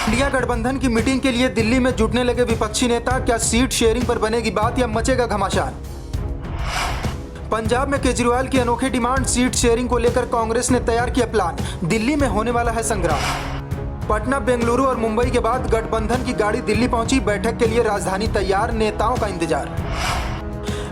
India गठबंधन की meeting के लिए दिल्ली में जुटने लगे विपक्षी नेता, क्या सीट शेयरिंग पर बनेगी बात या मचेगा घमासान? पंजाब में केजरीवाल की अनोखी डिमांड, सीट शेयरिंग को लेकर कांग्रेस ने तैयार किया प्लान, दिल्ली में होने वाला है संग्राम। पटना, बेंगलुरु और मुंबई के बाद गठबंधन की गाड़ी दिल्ली पहुंची, बैठक के लिए राजधानी तैयार, नेताओं का इंतजार।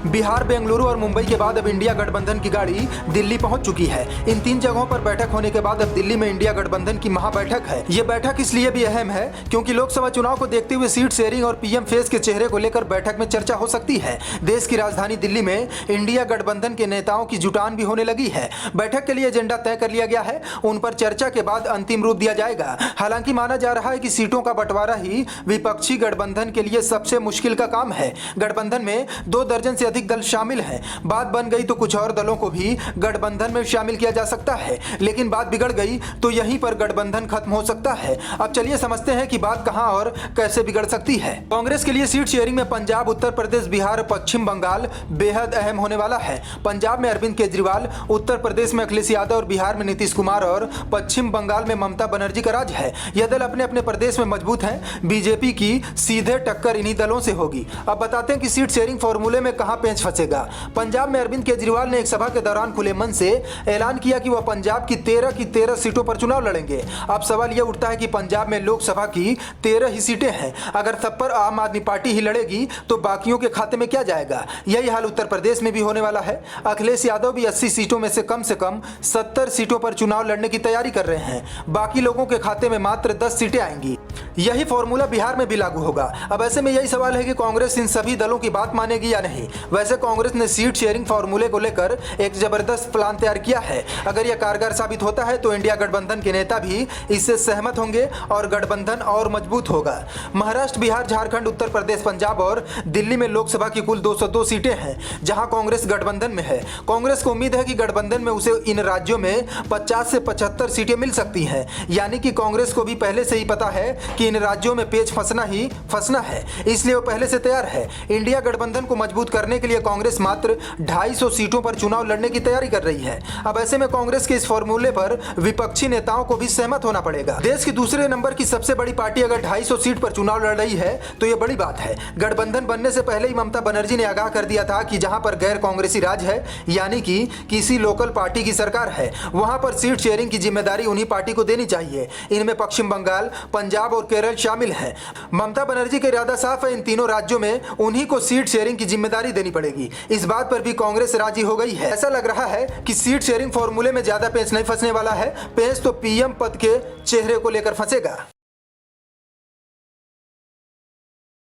बिहार, बेंगलुरु और मुंबई के बाद अब इंडिया गठबंधन की गाड़ी दिल्ली पहुंच चुकी है। इन तीन जगहों पर बैठक होने के बाद अब दिल्ली में इंडिया गठबंधन की महाबैठक है। ये बैठक इसलिए भी अहम है क्योंकि लोकसभा चुनाव को देखते हुए सीट शेयरिंग और पीएम फेस के चेहरे को लेकर बैठक में चर्चा हो सकती है। देश की राजधानी दिल्ली में इंडिया गठबंधन के नेताओं की जुटान भी होने लगी है। बैठक के लिए एजेंडा तय कर लिया गया है, उन पर चर्चा के बाद अंतिम रूप दिया जाएगा। हालांकि माना जा रहा है कि सीटों का बंटवारा ही विपक्षी गठबंधन के लिए सबसे मुश्किल का काम है। गठबंधन में 2 दर्जन से अधिक दल शामिल है। बात बन गई तो कुछ और दलों को भी गठबंधन में शामिल किया जा सकता है, लेकिन बात बिगड़ गई तो यहीं पर गठबंधन खत्म हो सकता है। अब चलिए समझते हैं कि बात कहां और कैसे बिगड़ सकती है। कांग्रेस के लिए सीट शेयरिंग में पंजाब, उत्तर प्रदेश, बिहार और पश्चिम बंगाल बेहद अहम होने वाला है। पंजाब में अरविंद केजरीवाल, उत्तर प्रदेश में अखिलेश यादव और बिहार में नीतीश कुमार और पश्चिम बंगाल में ममता बनर्जी का राज है। यह दल अपने अपने प्रदेश में मजबूत हैं। बीजेपी की सीधे टक्कर इन्हीं दलों से होगी। अब बताते हैं कि सीट शेयरिंग फॉर्मूले में कहां पेंच फंसेगा। पंजाब में अरविंद केजरीवाल ने एक सभा के दौरान खुले मन से ऐलान किया कि वह पंजाब की 13 सीटों पर चुनाव लड़ेंगे। अब सवाल यह उठता है कि पंजाब में लोकसभा की 13 ही सीटें हैं। अगर सब पर आम आदमी पार्टी ही लड़ेगी तो बाकियों के खाते में क्या जाएगा? यही हाल उत्तर प्रदेश में भी होने वाला है। अखिलेश यादव भी 80 सीटों में से कम 70 सीटों पर चुनाव लड़ने की तैयारी कर रहे हैं। बाकी लोगों के खाते में मात्र 10 सीटें आएंगी। यही फॉर्मूला बिहार में भी लागू होगा। अब ऐसे में यही सवाल है कि कांग्रेस इन सभी दलों की बात मानेगी या नहीं। वैसे कांग्रेस ने सीट शेयरिंग फॉर्मूले को लेकर एक जबरदस्त प्लान तैयार किया है। अगर यह कारगर साबित होता है तो इंडिया गठबंधन के नेता भी इससे सहमत होंगे और गठबंधन और मजबूत होगा। महाराष्ट्र, बिहार, झारखंड, उत्तर प्रदेश, पंजाब और दिल्ली में लोकसभा की कुल 202 सीटें हैं, जहां कांग्रेस गठबंधन में है। कांग्रेस को उम्मीद है कि गठबंधन में उसे इन राज्यों में 50 से 75 सीटें मिल सकती हैं। यानी कि कांग्रेस को भी पहले से ही पता है कि इन राज्यों में पेच फंसना है, इसलिए वो पहले से तैयार है। इंडिया गठबंधन को मजबूत करने के लिए कांग्रेस मात्र 250 सीटों पर चुनाव लड़ने की तैयारी कर रही है। अब ऐसे में कांग्रेस के इस फॉर्मूले पर विपक्षी नेताओं को भी सहमत होना पड़ेगा। देश की दूसरे नंबर की सबसे बड़ी पार्टी अगर 250 सीट पर चुनाव लड़ रही है तो यह बड़ी बात है। गठबंधन बनने से पहले ही ममता बनर्जी ने आगाह कर दिया था कि जहां पर गैर कांग्रेसी राज है, यानी कि किसी लोकल पार्टी की सरकार है, वहां पर सीट शेयरिंग की जिम्मेदारी उन्हीं पार्टी को देनी चाहिए। इनमें पश्चिम बंगाल, पंजाब और केरल शामिल हैं। ममता बनर्जी का इरादा साफ है, इन तीनों राज्यों में उन्हीं को सीट शेयरिंग की जिम्मेदारी देनी पड़ेगी। इस बात पर भी कांग्रेस राजी हो गई है। ऐसा लग रहा है कि सीट शेयरिंग फॉर्मूले में ज्यादा पेंच नहीं फंसने वाला है। पेंच तो पीएम पद के चेहरे को लेकर फंसेगा।